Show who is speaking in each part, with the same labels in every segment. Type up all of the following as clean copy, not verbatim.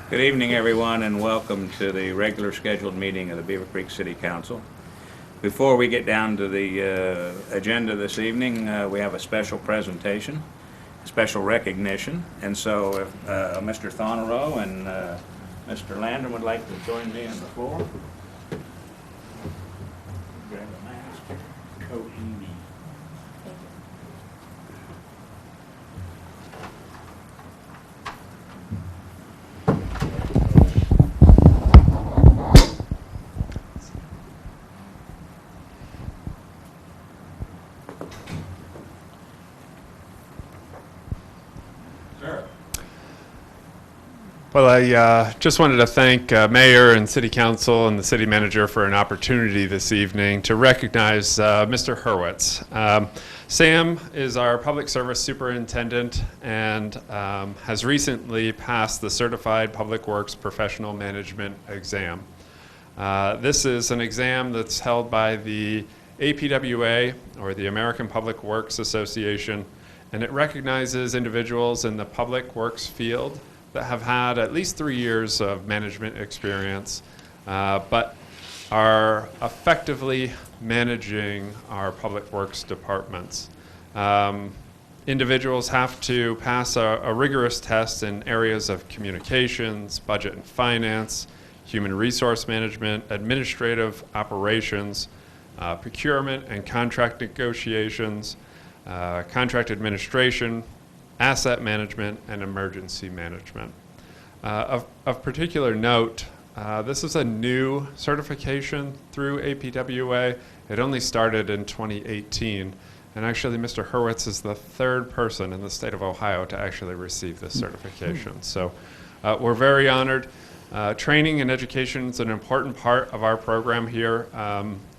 Speaker 1: Good evening, everyone, and welcome to the regular scheduled meeting of the Beavercreek City Council. Before we get down to the agenda this evening, we have a special presentation, a special recognition, and so if Mr. Thonero and Mr. Landon would like to join me on the floor. Grab a mask. Oh, Amy.
Speaker 2: Well, I just wanted to thank Mayor and City Council and the City Manager for an opportunity this evening to recognize Mr. Hurwitz. Sam is our Public Service Superintendent and has recently passed the Certified Public Works Professional Management exam. This is an exam that's held by the APWA, or the American Public Works Association, and it recognizes individuals in the public works field that have had at least 3 years of management experience, but are effectively managing our public works departments. Individuals have to pass a rigorous test in areas of communications, budget and finance, human resource management, administrative operations, procurement and contract negotiations, contract administration, asset management, and emergency management. Of particular note, this is a new certification through APWA. It only started in 2018, and actually Mr. Hurwitz is the third person in the state of Ohio to actually receive this certification. So we're very honored. Training and education is an important part of our program here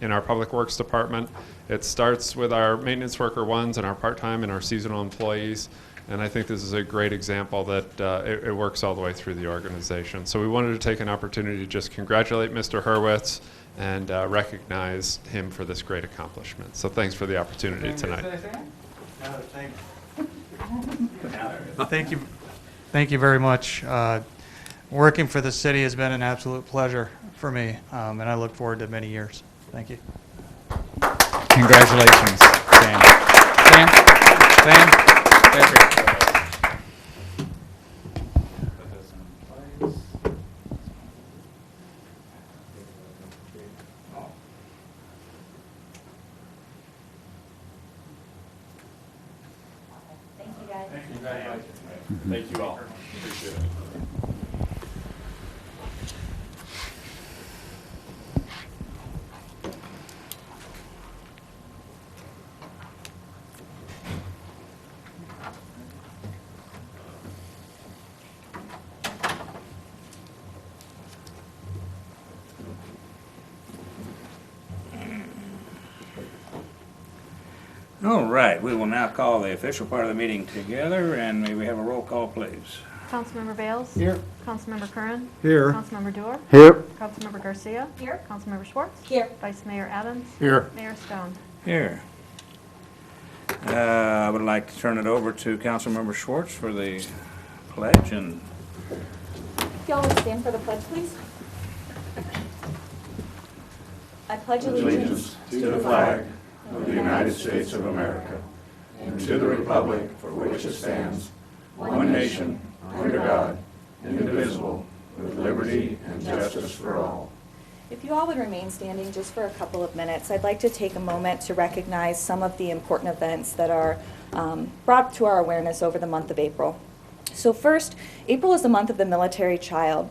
Speaker 2: in our Public Works Department. It starts with our maintenance worker ones and our part-time and our seasonal employees. And I think this is a great example that it works all the way through the organization. So we wanted to take an opportunity to just congratulate Mr. Hurwitz and recognize him for this great accomplishment. So thanks for the opportunity tonight.
Speaker 3: Thank you very much. Working for the city has been an absolute pleasure for me, and I look forward to many years. Thank you.
Speaker 4: Congratulations, Sam. Sam?
Speaker 5: Thank you, guys.
Speaker 1: Thank you very much. Thank you all. Appreciate it. All right, we will now call the official part of the meeting together, and may we have a roll call, please?
Speaker 6: Councilmember Bales?
Speaker 3: Here.
Speaker 6: Councilmember Curran?
Speaker 3: Here.
Speaker 6: Councilmember Dewar?
Speaker 3: Here.
Speaker 6: Councilmember Garcia?
Speaker 5: Here.
Speaker 6: Councilmember Schwartz?
Speaker 5: Here.
Speaker 6: Vice Mayor Adams?
Speaker 3: Here.
Speaker 6: Mayor Stone?
Speaker 1: Here. I would like to turn it over to Councilmember Schwartz for the pledge, and
Speaker 5: If y'all would stand for the pledge, please. I pledge
Speaker 7: allegiance to the flag of the United States of America and to the republic for which it stands, one nation, under God, indivisible, with liberty and justice for all.
Speaker 5: If you all would remain standing just for a couple of minutes, I'd like to take a moment to recognize some of the important events that are brought to our awareness over the month of April. So first, April is the month of the military child.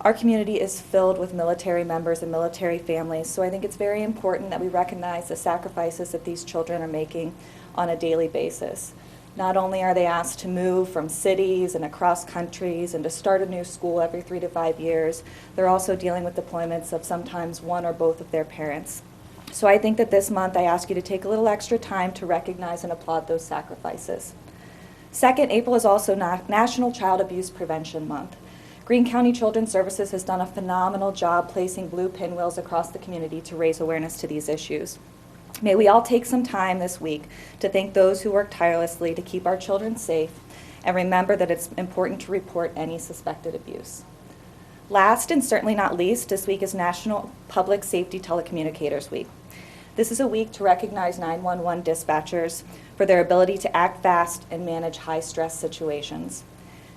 Speaker 5: Our community is filled with military members and military families, so I think it's very important that we recognize the sacrifices that these children are making on a daily basis. Not only are they asked to move from cities and across countries and to start a new school every 3 to 5 years, they're also dealing with deployments of sometimes one or both of their parents. So I think that this month I ask you to take a little extra time to recognize and applaud those sacrifices. Second, April is also National Child Abuse Prevention Month. Greene County Children's Services has done a phenomenal job placing blue pinwheels across the community to raise awareness to these issues. May we all take some time this week to thank those who work tirelessly to keep our children safe and remember that it's important to report any suspected abuse. Last and certainly not least, this week is National Public Safety Telecommunicators Week. This is a week to recognize 911 dispatchers for their ability to act fast and manage high-stress situations.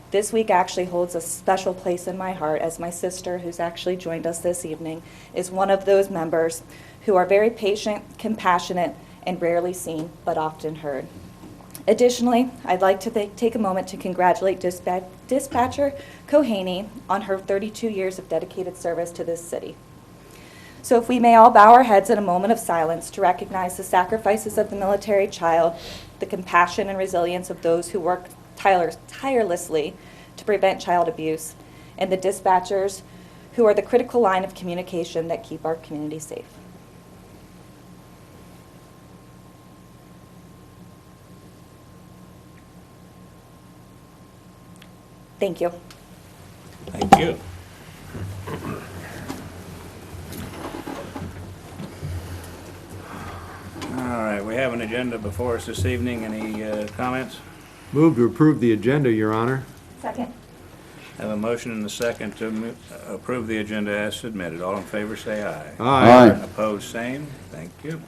Speaker 5: This week actually holds a special place in my heart, as my sister, who's actually joined us this evening, is one of those members who are very patient, compassionate, and rarely seen, but often heard. Additionally, I'd like to take a moment to congratulate Dispatcher Kohaney on her 32 years of dedicated service to this city. So if we may all bow our heads in a moment of silence to recognize the sacrifices of the military child, the compassion and resilience of those who work tirelessly to prevent child abuse, and the dispatchers who are the critical line of communication that keep our community safe. Thank you.
Speaker 1: Thank you. All right, we have an agenda before us this evening. Any comments?
Speaker 8: Move to approve the agenda, Your Honor.
Speaker 5: Second.
Speaker 1: Have a motion and a second to approve the agenda as submitted. All in favor say aye.
Speaker 8: Aye.
Speaker 1: Opposed, same. Thank you.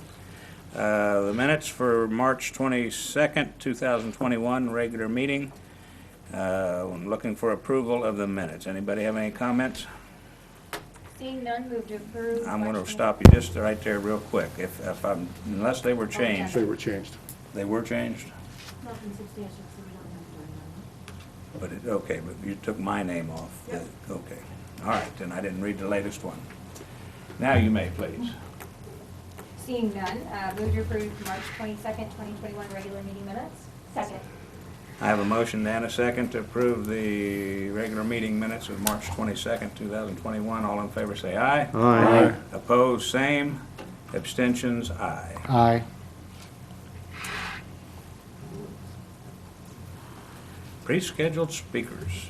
Speaker 1: The minutes for March 22nd, 2021, regular meeting. I'm looking for approval of the minutes. Anybody have any comments?
Speaker 9: Seeing none, move to approve.
Speaker 1: I'm going to stop you just right there real quick. Unless they were changed.
Speaker 7: They were changed.
Speaker 1: They were changed?
Speaker 6: Nothing substantial, so we don't have to.
Speaker 1: But okay, but you took my name off.
Speaker 6: Yep.
Speaker 1: Okay. All right, then I didn't read the latest one. Now you may, please.
Speaker 9: Seeing none, move to approve March 22nd, 2021 regular meeting minutes.
Speaker 6: Second.
Speaker 1: I have a motion and a second to approve the regular meeting minutes of March 22nd, 2021. All in favor say aye.
Speaker 8: Aye.
Speaker 1: Opposed, same. Abstentions, aye.
Speaker 4: Aye.
Speaker 1: Pre-scheduled speakers.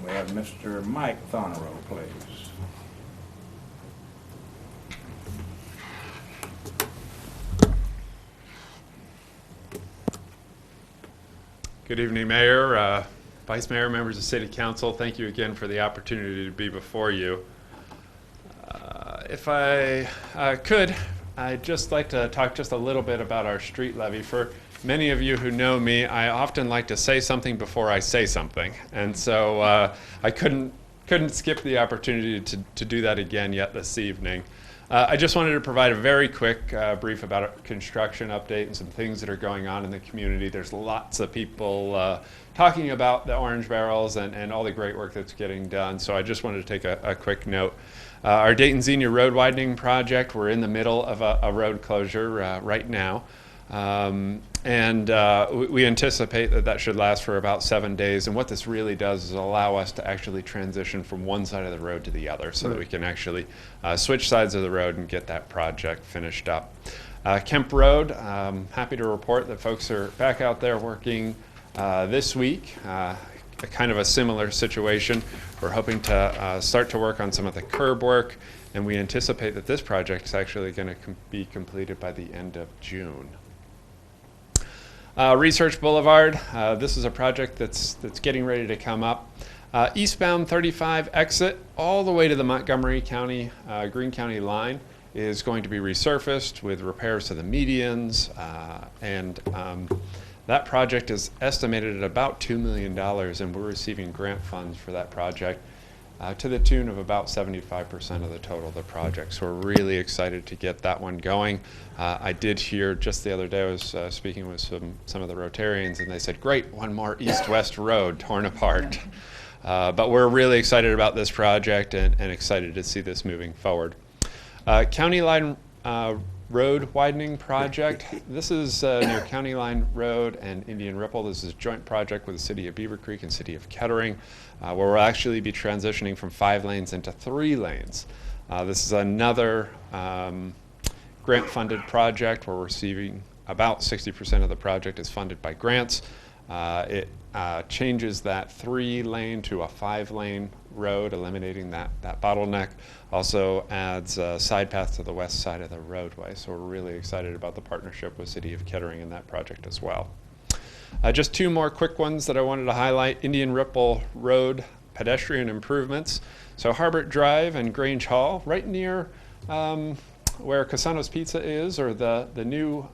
Speaker 1: We have Mr. Mike Thonero, please.
Speaker 2: Good evening, Mayor, Vice Mayor, members of City Council. Thank you again for the opportunity to be before you. If I could, I'd just like to talk just a little bit about our street levy. For many of you who know me, I often like to say something before I say something, and so I couldn't skip the opportunity to do that again yet this evening. I just wanted to provide a very quick brief about a construction update and some things that are going on in the community. There's lots of people talking about the orange barrels and all the great work that's getting done, so I just wanted to take a quick note. Our Dayton Xenia road widening project, we're in the middle of a road closure right now. We anticipate that should last for about 7 days, and what this really does is allow us to actually transition from one side of the road to the other so that we can actually switch sides of the road and get that project finished up. Kemp Road, happy to report that folks are back out there working this week. Kind of a similar situation. We're hoping to start to work on some of the curb work, and we anticipate that this project is actually going to be completed by the end of June. Research Boulevard, this is a project that's getting ready to come up. Eastbound 35 exit all the way to the Montgomery County, Greene County line is going to be resurfaced with repairs to the medians, and that project is estimated at about $2 million, and we're receiving grant funds for that project to the tune of about 75% of the total of the project. So we're really excited to get that one going. I did hear just the other day, I was speaking with some of the Rotarians, and they said, great, one more east-west road torn apart. But we're really excited about this project and excited to see this moving forward. County Line Road widening project. This is near County Line Road and Indian Ripple. This is a joint project with the City of Beavercreek and City of Kettering, where we'll actually be transitioning from 5 lanes into 3 lanes. This is another grant-funded project where we're receiving about 60% of the project is funded by grants. It changes that 3-lane to a 5-lane road, eliminating that bottleneck. Also adds a side path to the west side of the roadway. So we're really excited about the partnership with City of Kettering in that project as well. Just 2 more quick ones that I wanted to highlight. Indian Ripple Road pedestrian improvements. So Harbert Drive and Grange Hall, right near where Casano's Pizza is, or the new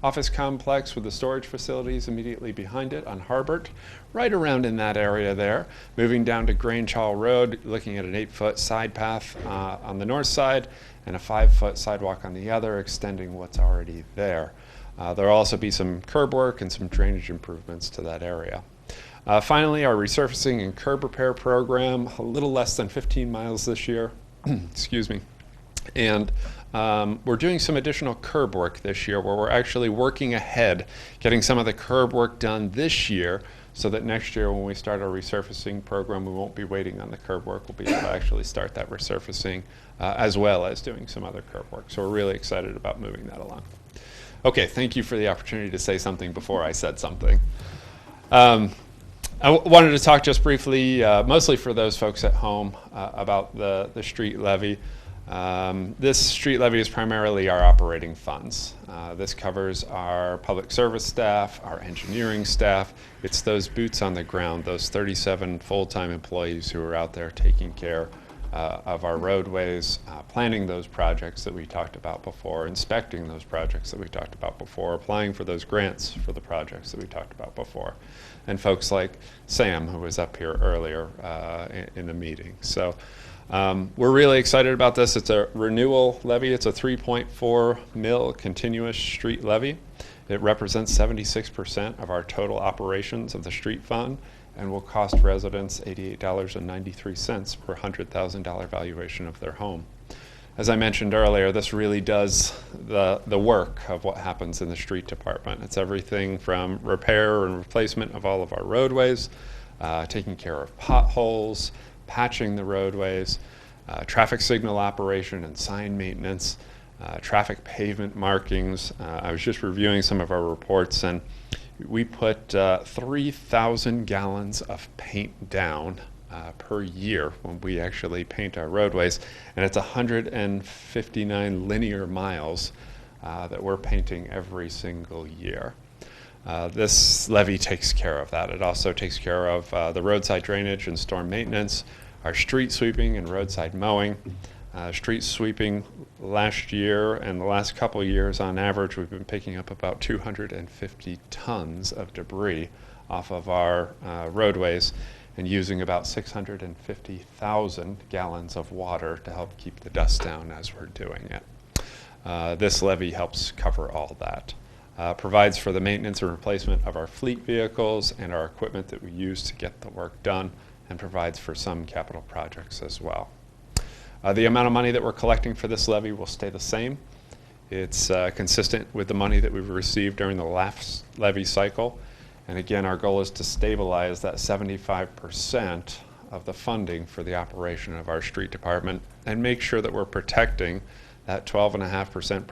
Speaker 2: office complex with the storage facilities immediately behind it on Harbert, right around in that area there. Moving down to Grange Hall Road, looking at an 8-foot side path on the north side and a 5-foot sidewalk on the other, extending what's already there. There'll also be some curb work and some drainage improvements to that area. Finally, our resurfacing and curb repair program, a little less than 15 miles this year. Excuse me. And we're doing some additional curb work this year where we're actually working ahead, getting some of the curb work done this year so that next year when we start our resurfacing program, we won't be waiting on the curb work. We'll be able to actually start that resurfacing as well as doing some other curb work. So we're really excited about moving that along. Okay, thank you for the opportunity to say something before I said something. I wanted to talk just briefly, mostly for those folks at home, about the street levy. This street levy is primarily our operating funds. This covers our public service staff, our engineering staff. It's those boots on the ground, those 37 full-time employees who are out there taking care of our roadways, planning those projects that we talked about before, inspecting those projects that we talked about before, applying for those grants for the projects that we talked about before, and folks like Sam, who was up here earlier in the meeting. So we're really excited about this. It's a renewal levy. It's a 3.4 mil continuous street levy. It represents 76% of our total operations of the street fund and will cost residents $88.93 per $100,000 valuation of their home. As I mentioned earlier, this really does the work of what happens in the street department. It's everything from repair and replacement of all of our roadways, taking care of potholes, patching the roadways, traffic signal operation and sign maintenance, traffic pavement markings. I was just reviewing some of our reports, and we put 3,000 gallons of paint down per year when we actually paint our roadways, and it's 159 linear miles that we're painting every single year. This levy takes care of that. It also takes care of the roadside drainage and storm maintenance, our street sweeping and roadside mowing. Street sweeping last year and the last couple of years, on average, we've been picking up about 250 tons of debris off of our roadways and using about 650,000 gallons of water to help keep the dust down as we're doing it. This levy helps cover all that. Provides for the maintenance and replacement of our fleet vehicles and our equipment that we use to get the work done, and provides for some capital projects as well. The amount of money that we're collecting for this levy will stay the same. It's consistent with the money that we've received during the last levy cycle. And again, our goal is to stabilize that 75% of the funding for the operation of our street department and make sure that we're protecting that 12.5%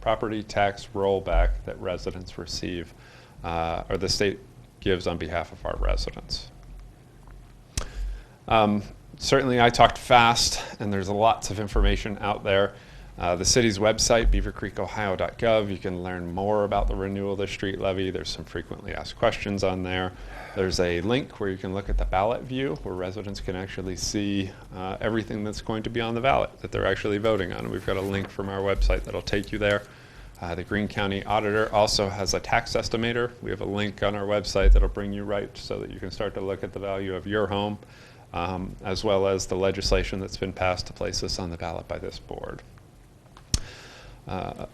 Speaker 2: property tax rollback that residents receive, or the state gives on behalf of our residents. Certainly I talked fast, and there's lots of information out there. The city's website, beavercreekohio.gov, you can learn more about the renewal of the street levy. There's some frequently asked questions on there. There's a link where you can look at the ballot view, where residents can actually see everything that's going to be on the ballot that they're actually voting on. We've got a link from our website that'll take you there. The Greene County Auditor also has a tax estimator. We have a link on our website that'll bring you right so that you can start to look at the value of your home, as well as the legislation that's been passed to place this on the ballot by this board.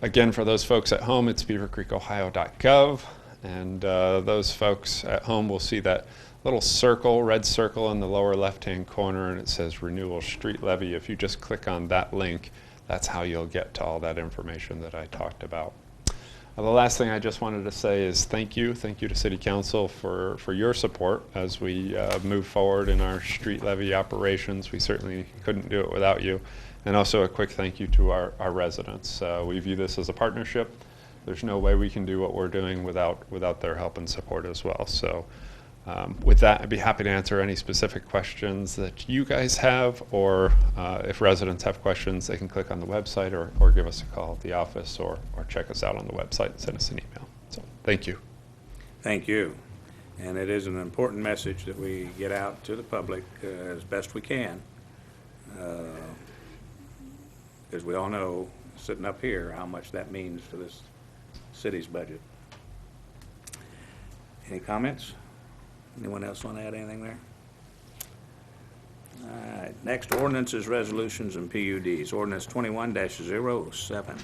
Speaker 2: Again, for those folks at home, it's beavercreekohio.gov, and those folks at home will see that little circle, red circle in the lower left-hand corner, and it says Renewal Street Levy. If you just click on that link, that's how you'll get to all that information that I talked about. The last thing I just wanted to say is thank you. Thank you to City Council for your support as we move forward in our street levy operations. We certainly couldn't do it without you. And also a quick thank you to our residents. We view this as a partnership. There's no way we can do what we're doing without their help and support as well. So with that, I'd be happy to answer any specific questions that you guys have, or if residents have questions, they can click on the website or give us a call at the office, or check us out on the website and send us an email. So thank you.
Speaker 1: Thank you. And it is an important message that we get out to the public as best we can. Because we all know, sitting up here, how much that means to this city's budget. Any comments? Anyone else want to add anything there? All right, next, ordinances, resolutions, and PUDs. Ordinance 21-07.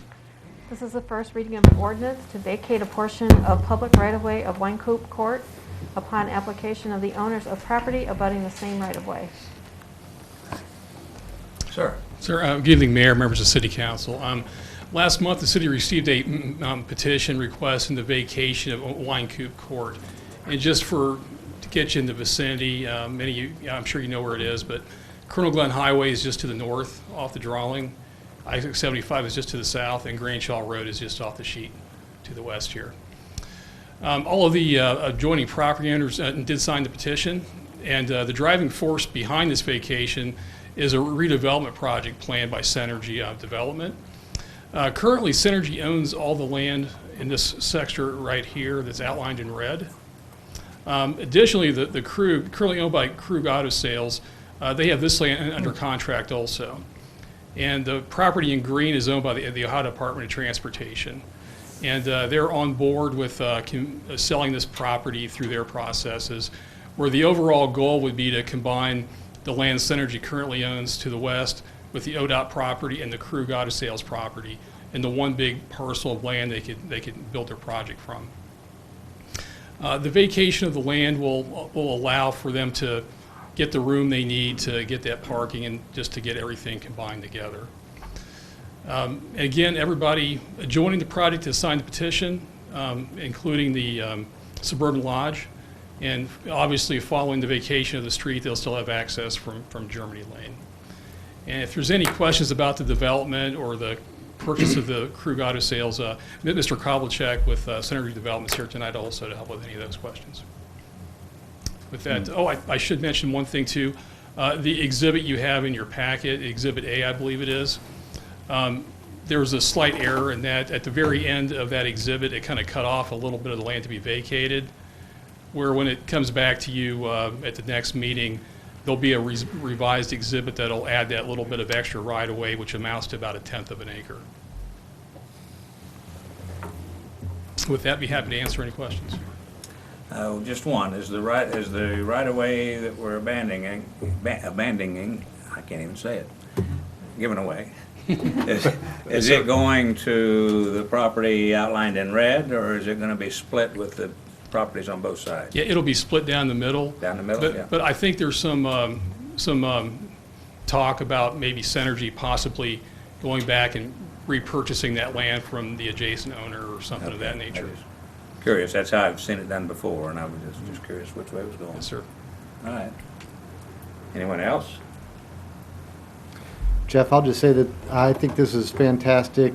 Speaker 6: This is the first reading of an ordinance to vacate a portion of public right-of-way of Wynkoop Court upon application of the owners of property abutting the same right-of-way.
Speaker 1: Sir.
Speaker 10: Sir, good evening, Mayor, members of City Council. Last month, the city received a petition requesting the vacation of Wynkoop Court. And just to get you in the vicinity, many of you, I'm sure you know where it is, but Colonel Glenn Highway is just to the north off the drawing. I-75 is just to the south, and Granshaw Road is just off the sheet to the west here. All of the adjoining property owners did sign the petition, and the driving force behind this vacation is a redevelopment project planned by Synergy Development. Currently, Synergy owns all the land in this sector right here that's outlined in red. Additionally, the Krug, currently owned by Krug Auto Sales, they have this land under contract also. And the property in green is owned by the Ohio Department of Transportation. And they're on board with selling this property through their processes, where the overall goal would be to combine the land Synergy currently owns to the west with the ODOT property and the Krug Auto Sales property into one big parcel of land they could build their project from. The vacation of the land will allow for them to get the room they need to get that parking and just to get everything combined together. Again, everybody joining the project has signed the petition, including the Suburban Lodge. And obviously, following the vacation of the street, they'll still have access from Germany Lane. And if there's any questions about the development or the purchase of the Krug Auto Sales, Mr. Kovalchek with Synergy Development is here tonight also to help with any of those questions. With that, I should mention one thing too. The exhibit you have in your packet, Exhibit A, I believe it is, there was a slight error in that at the very end of that exhibit, it kind of cut off a little bit of the land to be vacated, where when it comes back to you at the next meeting, there'll be a revised exhibit that'll add that little bit of extra right-of-way, which amounts to about 1/10 of an acre. With that, be happy to answer any questions.
Speaker 1: Just one, is the right-of-way that we're abandoning, I can't even say it, giving away, is it going to the property outlined in red, or is it going to be split with the properties on both sides?
Speaker 10: Yeah, it'll be split down the middle.
Speaker 1: Down the middle,
Speaker 10: But,
Speaker 1: yeah.
Speaker 10: but I think there's some talk about maybe Synergy possibly going back and repurchasing that land from the adjacent owner or something of that nature.
Speaker 1: Curious, that's how I've seen it done before, and I was just curious which way it was going.
Speaker 10: Yes, sir.
Speaker 1: All right. Anyone else?
Speaker 11: Jeff, I'll just say that I think this is fantastic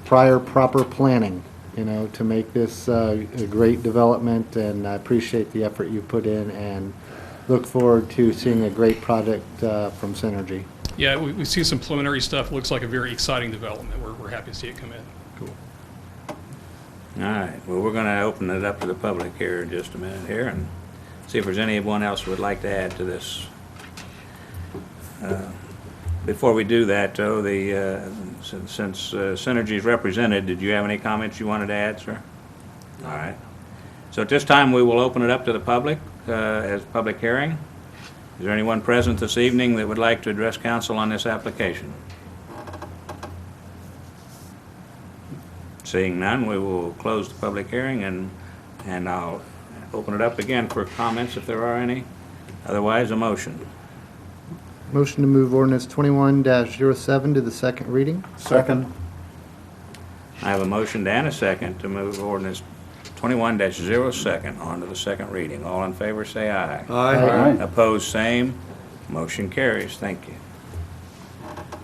Speaker 11: prior proper planning, to make this a great development, and I appreciate the effort you put in and look forward to seeing a great project from Synergy.
Speaker 10: Yeah, we see some preliminary stuff. Looks like a very exciting development. We're happy to see it come in.
Speaker 11: Cool.
Speaker 1: All right, well, we're going to open it up to the public here in just a minute here and see if there's anyone else who would like to add to this. Before we do that, though, since Synergy is represented, did you have any comments you wanted to add, sir? All right. So at this time, we will open it up to the public as a public hearing. Is there anyone present this evening that would like to address council on this application? Seeing none, we will close the public hearing and I'll open it up again for comments if there are any. Otherwise, a motion.
Speaker 11: Motion to move ordinance 21-07 to the second reading.
Speaker 7: Second.
Speaker 1: I have a motion and a second to move ordinance 21-02 on to the second reading. All in favor, say aye.
Speaker 8: Aye.
Speaker 1: Opposed, same. Motion carries. Thank you.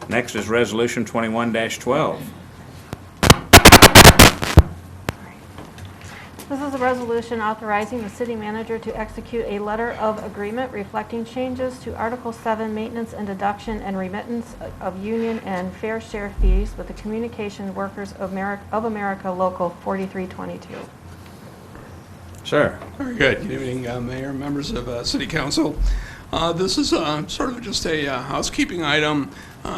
Speaker 1: Next is Resolution 21-12.
Speaker 6: This is a resolution authorizing the city manager to execute a letter of agreement reflecting changes to Article 7 maintenance and deduction and remittance of union and fair share fees with the Communication Workers of America Local 4322.
Speaker 1: Sir.
Speaker 12: Very good. Good evening, Mayor, members of City Council. This is sort of just a housekeeping item.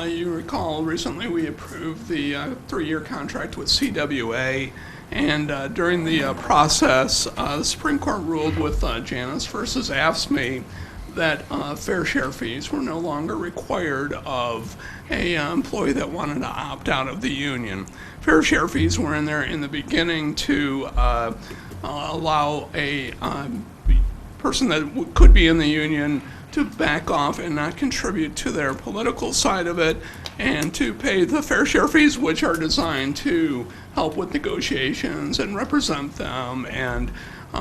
Speaker 12: You recall recently we approved the 3-year contract with CWA, and during the process, the Supreme Court ruled with Jaquas versus AFSCME that fair share fees were no longer required of a employee that wanted to opt out of the union. Fair share fees were in there in the beginning to allow a person that could be in the union to back off and not contribute to their political side of it, and to pay the fair share fees, which are designed to help with negotiations and represent them. And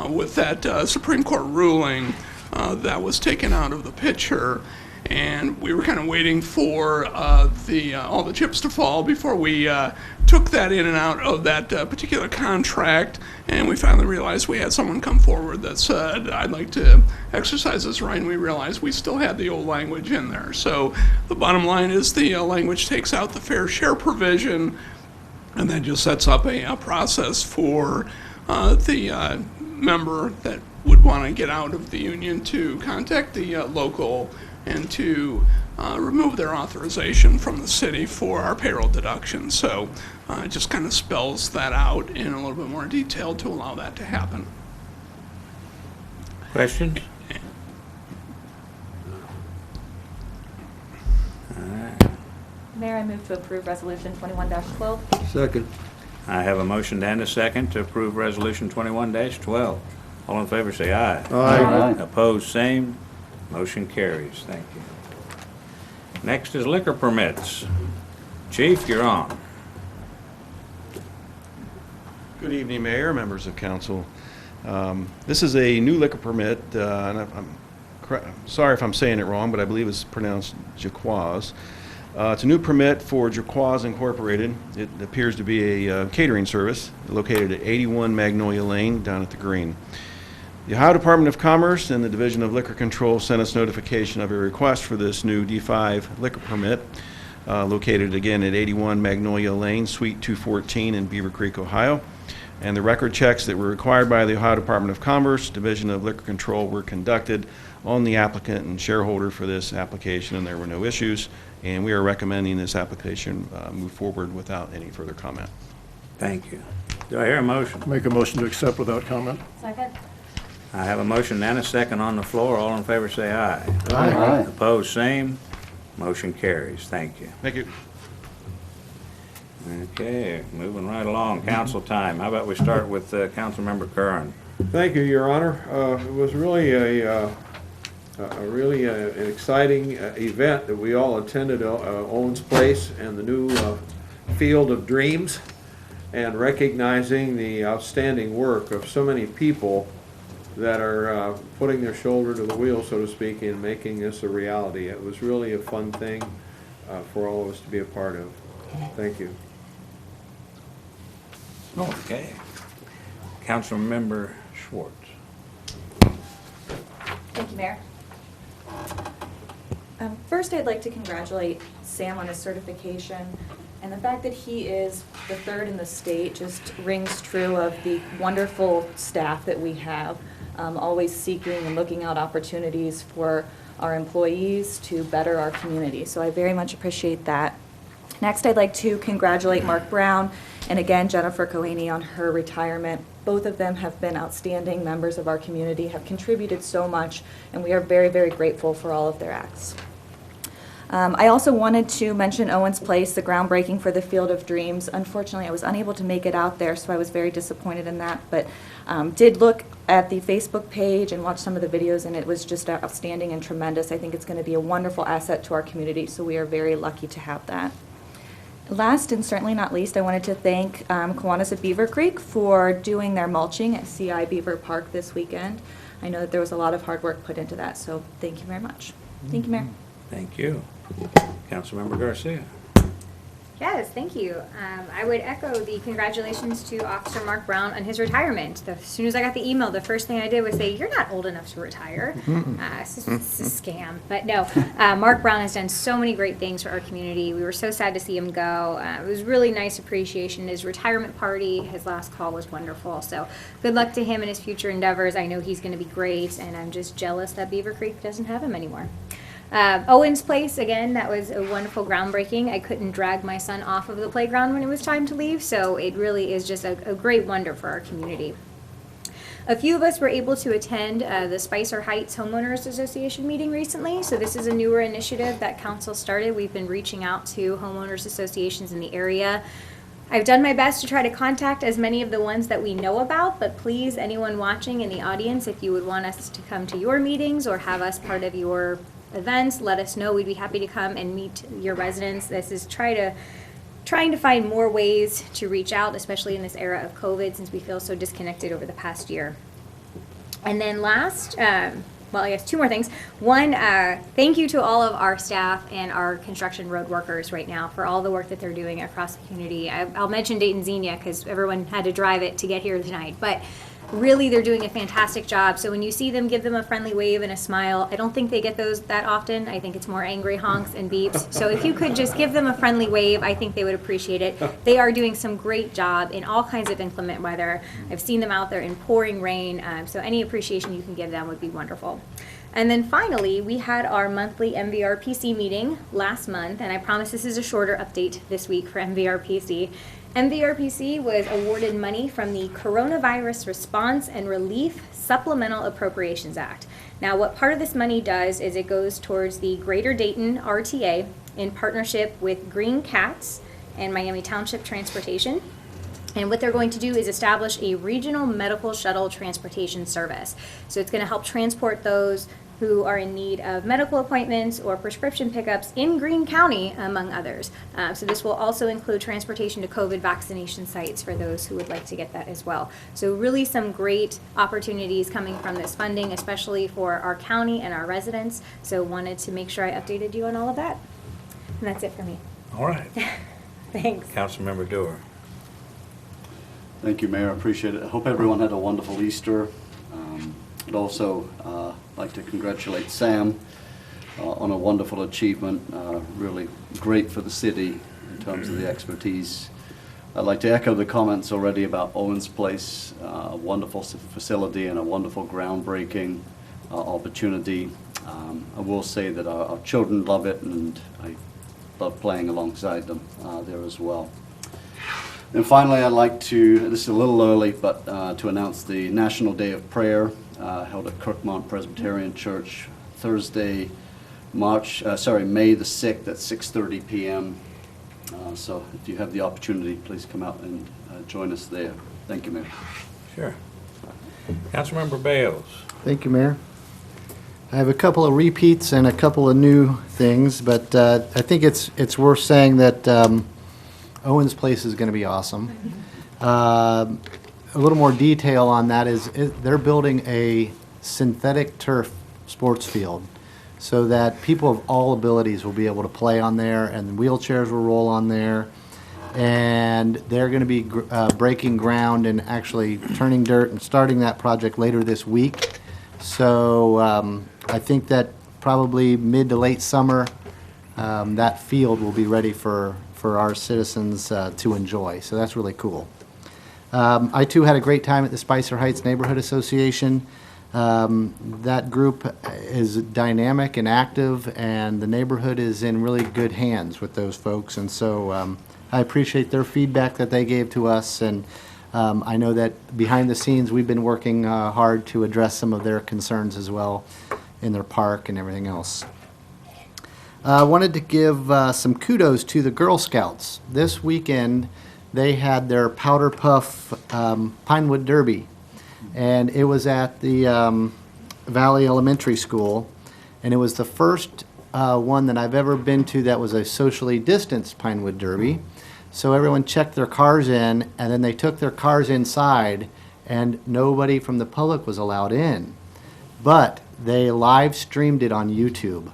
Speaker 12: with that Supreme Court ruling, that was taken out of the picture, and we were kind of waiting for all the chips to fall before we took that in and out of that particular contract. And we finally realized we had someone come forward that said, I'd like to exercise this right, and we realized we still had the old language in there. So the bottom line is the language takes out the fair share provision, and then just sets up a process for the member that would want to get out of the union to contact the local and to remove their authorization from the city for our payroll deduction. So it just kind of spells that out in a little bit more detail to allow that to happen.
Speaker 1: Questions?
Speaker 5: Mayor, I move to approve Resolution 21-12.
Speaker 8: Second.
Speaker 1: I have a motion and a second to approve Resolution 21-12. All in favor say aye.
Speaker 8: Aye.
Speaker 1: Opposed, same. Motion carries. Thank you. Next is liquor permits. Chief, you're on.
Speaker 13: Good evening, Mayor, members of council. This is a new liquor permit, and I'm sorry if I'm saying it wrong, but I believe it's pronounced Jaquas. It's a new permit for Jaquas Incorporated. It appears to be a catering service located at 81 Magnolia Lane down at the Green. The Ohio Department of Commerce and the Division of Liquor Control sent us notification of a request for this new D5 liquor permit, located again at 81 Magnolia Lane, Suite 214 in Beavercreek, Ohio. And the record checks that were required by the Ohio Department of Commerce, Division of Liquor Control, were conducted on the applicant and shareholder for this application, and there were no issues. And we are recommending this application move forward without any further comment.
Speaker 1: Thank you. Do I hear a motion?
Speaker 7: Make a motion to accept without comment.
Speaker 9: Second.
Speaker 1: I have a motion and a second on the floor. All in favor say aye.
Speaker 8: Aye.
Speaker 1: Opposed, same. Motion carries. Thank you.
Speaker 13: Thank you.
Speaker 1: Okay, moving right along. Council time. How about we start with Councilmember Curran?
Speaker 8: Thank you, Your Honor. It was really an exciting event that we all attended at Owen's Place and the new Field of Dreams, and recognizing the outstanding work of so many people that are putting their shoulder to the wheel, so to speak, in making this a reality. It was really a fun thing for all of us to be a part of. Thank you.
Speaker 1: Okay. Councilmember Schwartz.
Speaker 5: Thank you, Mayor. First, I'd like to congratulate Sam on his certification, and the fact that he is the third in the state just rings true of the wonderful staff that we have, always seeking and looking out opportunities for our employees to better our community. So I very much appreciate that. Next, I'd like to congratulate Mark Brown and again Jennifer Cohaney on her retirement. Both of them have been outstanding members of our community, have contributed so much, and we are very, very grateful for all of their acts. I also wanted to mention Owens Place, the groundbreaking for the Field of Dreams. Unfortunately, I was unable to make it out there, so I was very disappointed in that, but did look at the Facebook page and watch some of the videos, and it was just outstanding and tremendous. I think it's going to be a wonderful asset to our community, so we are very lucky to have that. Last and certainly not least, I wanted to thank Kiwanis at Beavercreek for doing their mulching at CI Beaver Park this weekend. I know that there was a lot of hard work put into that, so thank you very much. Thank you, Mayor.
Speaker 1: Thank you. Councilmember Garcia.
Speaker 9: Yes, thank you. I would echo the congratulations to Officer Mark Brown on his retirement. As soon as I got the email, the first thing I did was say, "You're not old enough to retire." It's a scam. But no, Mark Brown has done so many great things for our community. We were so sad to see him go. It was really nice appreciation. His retirement party, his last call was wonderful. So good luck to him in his future endeavors. I know he's going to be great, and I'm just jealous that Beavercreek doesn't have him anymore. Owen's Place, again, that was a wonderful groundbreaking. I couldn't drag my son off of the playground when it was time to leave, so it really is just a great wonder for our community. A few of us were able to attend the Spicer Heights Homeowners Association meeting recently, so this is a newer initiative that council started. We've been reaching out to homeowners associations in the area. I've done my best to try to contact as many of the ones that we know about, but please, anyone watching in the audience, if you would want us to come to your meetings or have us part of your events, let us know. We'd be happy to come and meet your residents. This is trying to find more ways to reach out, especially in this era of COVID, since we feel so disconnected over the past year. And then last, well, I guess two more things. One, thank you to all of our staff and our construction road workers right now for all the work that they're doing across the community. I'll mention Dayton Xenia because everyone had to drive it to get here tonight, but really, they're doing a fantastic job. So when you see them, give them a friendly wave and a smile. I don't think they get those that often. I think it's more angry honks and beeps. So if you could just give them a friendly wave, I think they would appreciate it. They are doing some great job in all kinds of inclement weather. I've seen them out there in pouring rain. So any appreciation you can give them would be wonderful. And then finally, we had our monthly MVRPC meeting last month, and I promise this is a shorter update this week for MVRPC. MVRPC was awarded money from the Coronavirus Response and Relief Supplemental Appropriations Act. Now, what part of this money does is it goes towards the Greater Dayton RTA in partnership with Green Cats and Miami Township Transportation. And what they're going to do is establish a regional medical shuttle transportation service. So it's going to help transport those who are in need of medical appointments or prescription pickups in Greene County, among others. So this will also include transportation to COVID vaccination sites for those who would like to get that as well. So really some great opportunities coming from this funding, especially for our county and our residents. So wanted to make sure I updated you on all of that. And that's it for me.
Speaker 1: All right.
Speaker 9: Thanks.
Speaker 1: Councilmember Dewar.
Speaker 14: Thank you, Mayor. I appreciate it. I hope everyone had a wonderful Easter. I'd also like to congratulate Sam on a wonderful achievement. Really great for the city in terms of the expertise. I'd like to echo the comments already about Owens Place, a wonderful facility and a wonderful groundbreaking opportunity. I will say that our children love it, and I love playing alongside them there as well. And finally, I'd like to, this is a little early, but to announce the National Day of Prayer held at Kirkmont Presbyterian Church Thursday, May the 6th at 6:30 p.m. So if you have the opportunity, please come out and join us there. Thank you, Mayor.
Speaker 1: Sure. Councilmember Bales.
Speaker 11: Thank you, Mayor. I have a couple of repeats and a couple of new things, but I think it's worth saying that Owens Place is going to be awesome. A little more detail on that is they're building a synthetic turf sports field so that people of all abilities will be able to play on there, and wheelchairs will roll on there. And they're going to be breaking ground and actually turning dirt and starting that project later this week. So I think that probably mid to late summer, that field will be ready for our citizens to enjoy. So that's really cool. I too had a great time at the Spicer Heights Neighborhood Association. That group is dynamic and active, and the neighborhood is in really good hands with those folks. And so I appreciate their feedback that they gave to us, and I know that behind the scenes we've been working hard to address some of their concerns as well in their park and everything else. I wanted to give some kudos to the Girl Scouts. This weekend they had their Powder Puff Pinewood Derby, and it was at the Valley Elementary School, and it was the first one that I've ever been to that was a socially distanced Pinewood Derby. So everyone checked their cars in, and then they took their cars inside, and nobody from the public was allowed in. But they live streamed it on YouTube.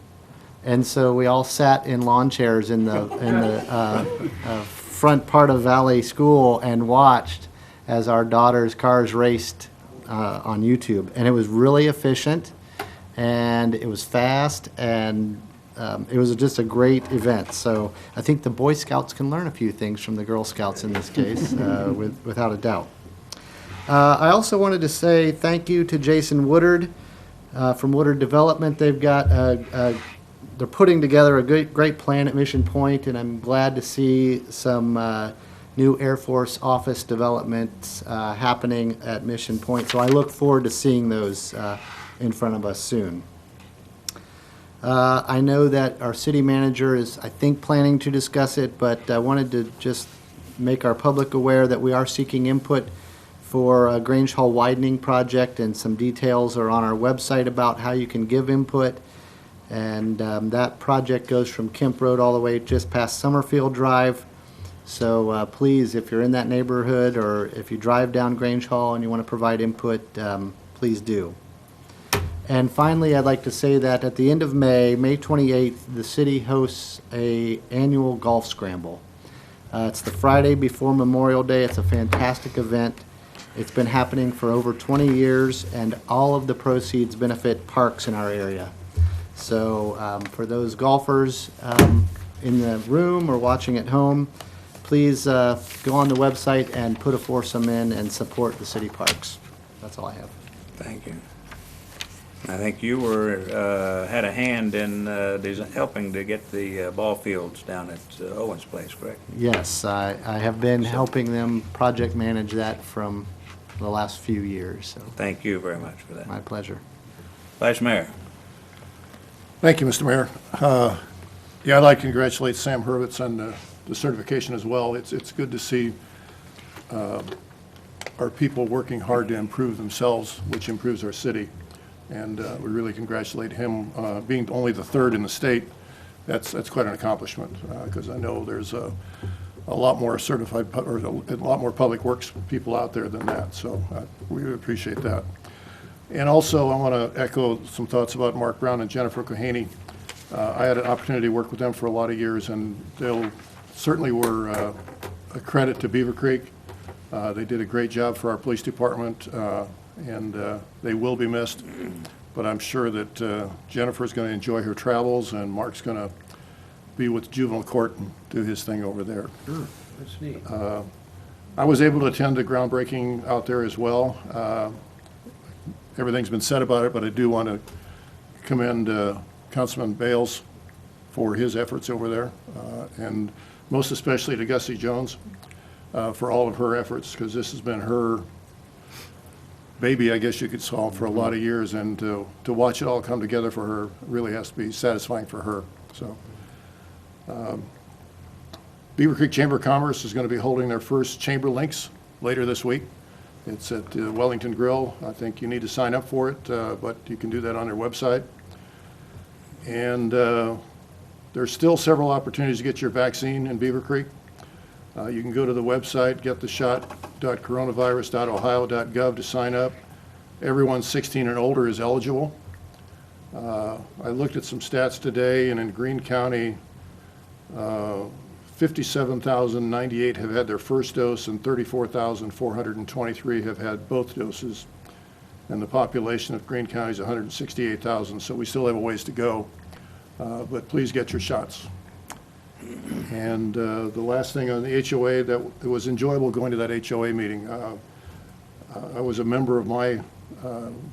Speaker 11: And so we all sat in lawn chairs in the front part of Valley School and watched as our daughter's cars raced on YouTube. And it was really efficient, and it was fast, and it was just a great event. So I think the Boy Scouts can learn a few things from the Girl Scouts in this case, without a doubt. I also wanted to say thank you to Jason Woodard from Woodard Development. They've got they're putting together a great plan at Mission Point, and I'm glad to see some new Air Force office developments happening at Mission Point. So I look forward to seeing those in front of us soon. I know that our city manager is, I think, planning to discuss it, but I wanted to just make our public aware that we are seeking input for a Grange Hall widening project, and some details are on our website about how you can give input. And that project goes from Kemp Road all the way just past Summerfield Drive. So please, if you're in that neighborhood, or if you drive down Grange Hall and you want to provide input, please do. And finally, I'd like to say that at the end of May, May 28th, the city hosts an annual golf scramble. It's the Friday before Memorial Day. It's a fantastic event. It's been happening for over 20 years, and all of the proceeds benefit parks in our area. So for those golfers in the room or watching at home, please go on the website and put a foursome in and support the city parks. That's all I have.
Speaker 1: Thank you. I think you had a hand in helping to get the ball fields down at Owen's place, correct?
Speaker 11: Yes, I have been helping them project manage that from the last few years. So
Speaker 1: thank you very much for that.
Speaker 11: My pleasure.
Speaker 1: Vice Mayor.
Speaker 7: Thank you, Mr. Mayor. Yeah, I'd like to congratulate Sam Hurwitz on the certification as well. It's good to see our people working hard to improve themselves, which improves our city. And we really congratulate him. Being only the third in the state, that's quite an accomplishment, because I know there's a lot more certified, or a lot more public works people out there than that. So we appreciate that. And also, I want to echo some thoughts about Mark Brown and Jennifer Kohaney. I had an opportunity to work with them for a lot of years, and they certainly were a credit to Beavercreek. They did a great job for our police department, and they will be missed. But I'm sure that Jennifer's going to enjoy her travels, and Mark's going to be with juvenile court and do his thing over there.
Speaker 8: Sure, that's neat.
Speaker 7: I was able to attend the groundbreaking out there as well. Everything's been said about it, but I do want to commend Councilman Bales for his efforts over there, and most especially to Gussie Jones for all of her efforts, because this has been her baby, I guess you could call, for a lot of years, and to watch it all come together for her really has to be satisfying for her. So, Beavercreek Chamber of Commerce is going to be holding their first Chamber Links later this week. It's at Wellington Grill. I think you need to sign up for it, but you can do that on their website. And there's still several opportunities to get your vaccine in Beavercreek. You can go to the website, gettheshot.coronavirus.ohio.gov to sign up. Everyone 16 and older is eligible. I looked at some stats today, and in Greene County, 57,098 have had their first dose, and 34,423 have had both doses. And the population of Greene County is 168,000, so we still have a ways to go. But please get your shots. And the last thing on the HOA, it was enjoyable going to that HOA meeting. I was a member of my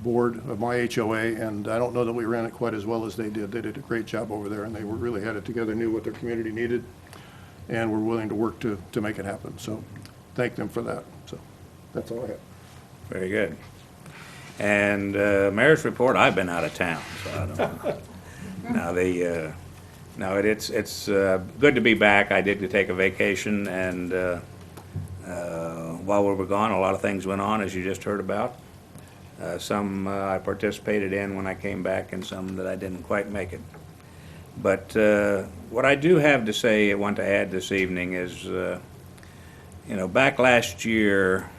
Speaker 7: board of my HOA, and I don't know that we ran it quite as well as they did. They did a great job over there, and they really had it together, knew what their community needed, and were willing to work to make it happen. So thank them for that. So that's all I have.
Speaker 1: Very good. And Mayor's report, I've been out of town, so I don't know. Now, it's good to be back. I did take a vacation, and while we were gone, a lot of things went on, as you just heard about. Some I participated in when I came back, and some that I didn't quite make it. But what I do have to say, I want to add this evening is, back last year,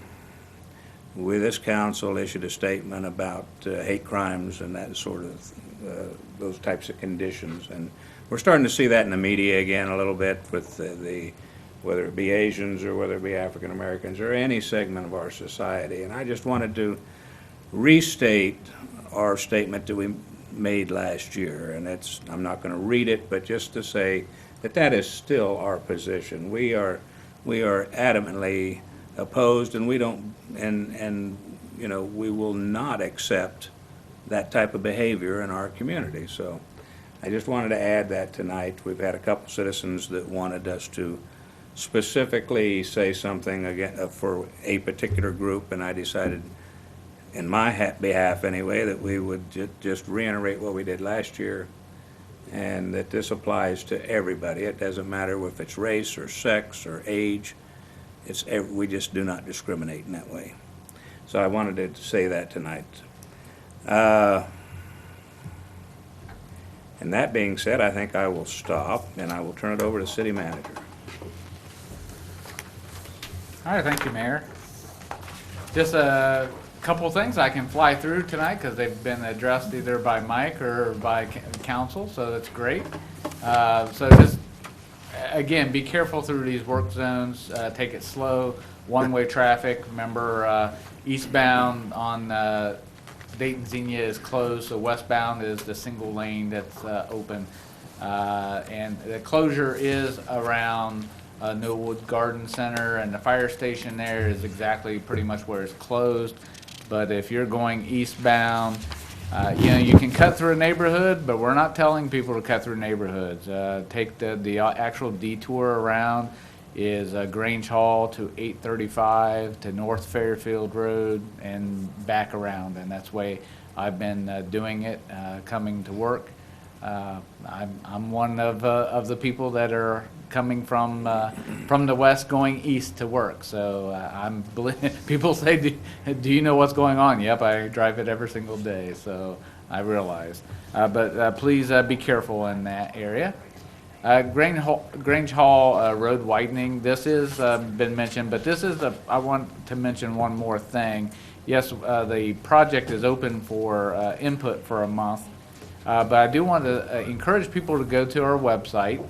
Speaker 1: this council issued a statement about hate crimes and that sort of, those types of conditions. And we're starting to see that in the media again a little bit with whether it be Asians or whether it be African Americans or any segment of our society. And I just wanted to restate our statement that we made last year, and I'm not going to read it, but just to say that that is still our position. We are adamantly opposed, and we don't, and you know, we will not accept that type of behavior in our community. So I just wanted to add that tonight. We've had a couple citizens that wanted us to specifically say something again for a particular group, and I decided, in my behalf anyway, that we would just reiterate what we did last year, and that this applies to everybody. It doesn't matter if it's race or sex or age. We just do not discriminate in that way. So I wanted to say that tonight. And that being said, I think I will stop, and I will turn it over to the city manager.
Speaker 4: All right, thank you, Mayor. Just a couple things I can fly through tonight because they've been addressed either by Mike or by council, so that's great. So just, again, be careful through these work zones. Take it slow. One-way traffic. Remember, eastbound on Dayton Xenia is closed, so westbound is the single lane that's open. And the closure is around Millwood Garden Center, and the fire station there is exactly pretty much where it's closed. But if you're going eastbound, you know, you can cut through a neighborhood, but we're not telling people to cut through neighborhoods. Take the actual detour around is Grange Hall to 835 to North Fairfield Road and back around, and that's the way I've been doing it coming to work. I'm one of the people that are coming from the west going east to work. So people say, do you know what's going on? Yep, I drive it every single day, so I realize. But please be careful in that area. Grange Hall road widening, this has been mentioned, but I want to mention one more thing. Yes, the project is open for input for a month. But I do want to encourage people to go to our website,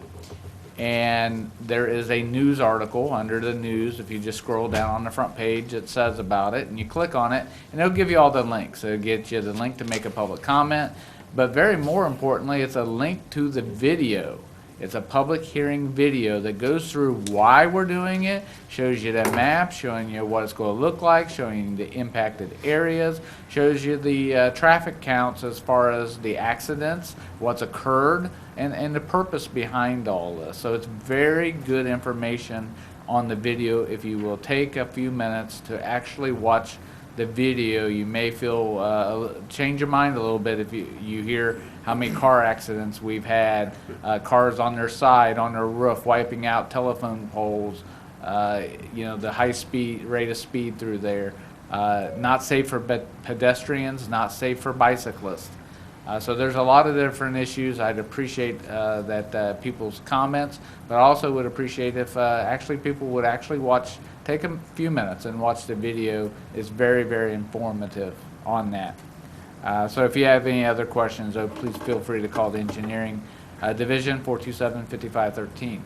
Speaker 4: and there is a news article under the news. If you just scroll down on the front page, it says about it, and you click on it, and it'll give you all the links. It'll get you the link to make a public comment, but very more importantly, it's a link to the video. It's a public hearing video that goes through why we're doing it, shows you the map, showing you what it's going to look like, showing you the impacted areas, shows you the traffic counts as far as the accidents, what's occurred, and the purpose behind all this. So it's very good information on the video. If you will take a few minutes to actually watch the video, you may feel change your mind a little bit if you hear how many car accidents we've had, cars on their side, on their roof, wiping out telephone poles, you know, the rate of speed through there. Not safe for pedestrians, not safe for bicyclists. So there's a lot of different issues. I'd appreciate that people's comments, but I also would appreciate if actually people would actually take a few minutes and watch the video. It's very, very informative on that. So if you have any other questions, please feel free to call the engineering division 427-5513.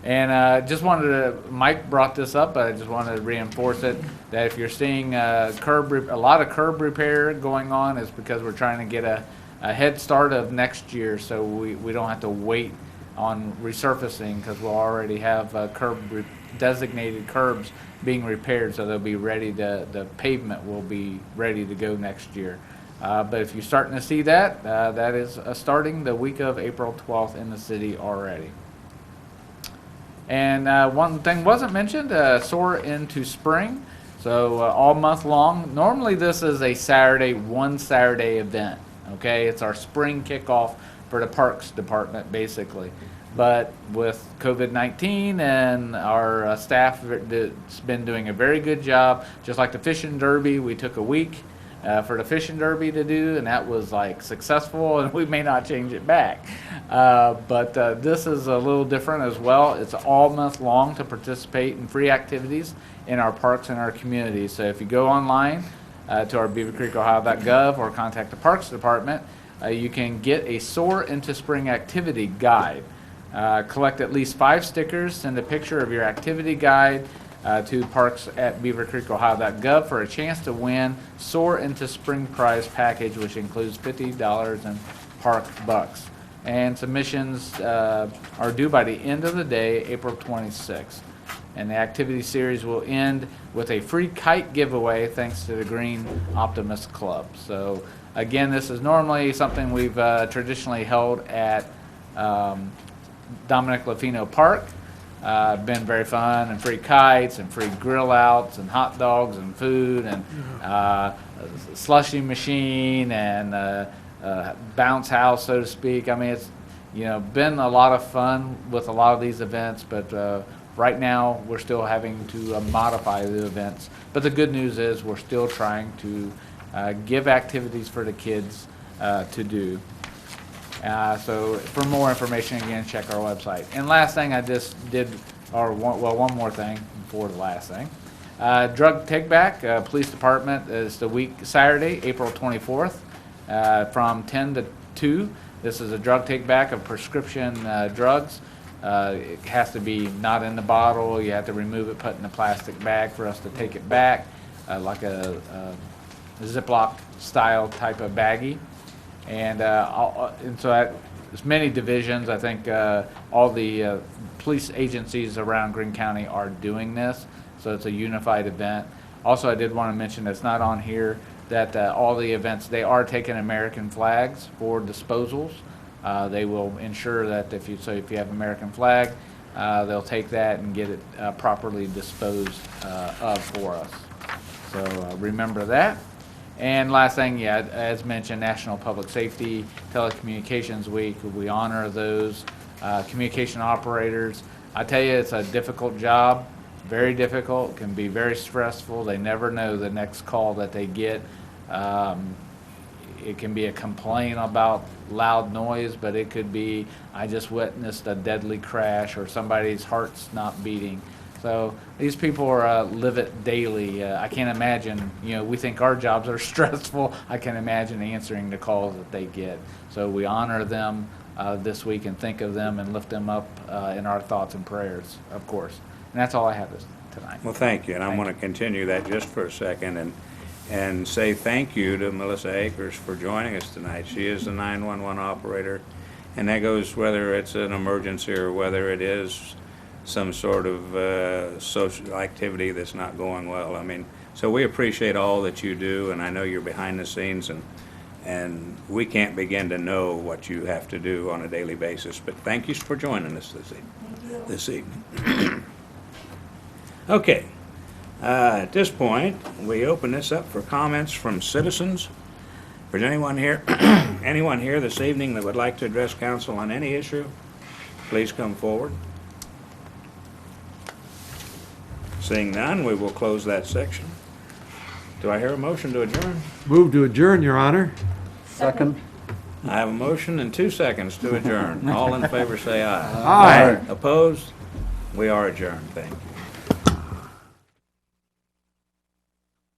Speaker 4: And Mike brought this up, but I just wanted to reinforce it, that if you're seeing a lot of curb repair going on, it's because we're trying to get a head start of next year, so we don't have to wait on resurfacing, because we'll already have designated curbs being repaired, so they'll be ready the pavement will be ready to go next year. But if you're starting to see that, that is starting the week of April 12th in the city already. And one thing wasn't mentioned, soar into spring. So all month long. Normally this is a one Saturday event. Okay, it's our spring kickoff for the Parks Department, basically. But with COVID-19 and our staff that's been doing a very good job, just like the fishing derby, we took a week for the fishing derby to do, and that was like successful, and we may not change it back. But this is a little different as well. It's all month long to participate in free activities in our parks and our communities. So if you go online to our beavercreekohio.gov or contact the Parks Department, you can get a Soar into Spring activity guide. Collect at least 5 stickers, send a picture of your activity guide to parks@beavercreekohio.gov for a chance to win Soar into Spring prize package, which includes $50 in park bucks. And submissions are due by the end of the day, April 26th. And the activity series will end with a free kite giveaway thanks to the Green Optimist Club. So again, this is normally something we've traditionally held at Dominic Lafino Park. Been very fun, and free kites and free grill outs and hot dogs and food and slushy machine and bounce house, so to speak. I mean, it's been a lot of fun with a lot of these events, but right now we're still having to modify the events. But the good news is we're still trying to give activities for the kids to do. So for more information, again, check our website. And last thing I just did, one more thing before the last thing. Drug Take Back, Police Department is the week Saturday, April 24th, from 10 to 2. This is a drug take back of prescription drugs. It has to be not in the bottle. You have to remove it, put it in a plastic bag for us to take it back, like a Ziploc style type of baggie. And so there's many divisions. I think all the police agencies around Greene County are doing this, so it's a unified event. Also, I did want to mention, that's not on here, that all the events, they are taking American flags for disposals. They will ensure that if you have American flag, they'll take that and get it properly disposed of for us. So remember that. And last thing, as mentioned, National Public Safety Telecommunications Week. We honor those communication operators. I tell you, it's a difficult job, very difficult, can be very stressful. They never know the next call that they get. It can be a complaint about loud noise, but it could be, I just witnessed a deadly crash, or somebody's heart's not beating. So these people live it daily. I can't imagine, we think our jobs are stressful. I can imagine answering the calls that they get. So we honor them this week and think of them and lift them up in our thoughts and prayers, of course. And that's all I have tonight.
Speaker 1: Well, thank you, and I want to continue that just for a second and say thank you to Melissa Akers for joining us tonight. She is the 911 operator, and that goes whether it's an emergency or whether it is some sort of social activity that's not going well. I mean, so we appreciate all that you do, and I know you're behind the scenes, and we can't begin to know what you have to do on a daily basis. But thank you for joining us this evening. Okay. At this point, we open this up for comments from citizens. If there's anyone here this evening that would like to address council on any issue, please come forward. Seeing none, we will close that section. Do I hear a motion to adjourn?
Speaker 8: Move to adjourn, Your Honor.
Speaker 14: Second.
Speaker 1: I have a motion and 2 seconds to adjourn. All in favor say aye.
Speaker 8: Aye.
Speaker 1: Opposed? We are adjourned. Thank you.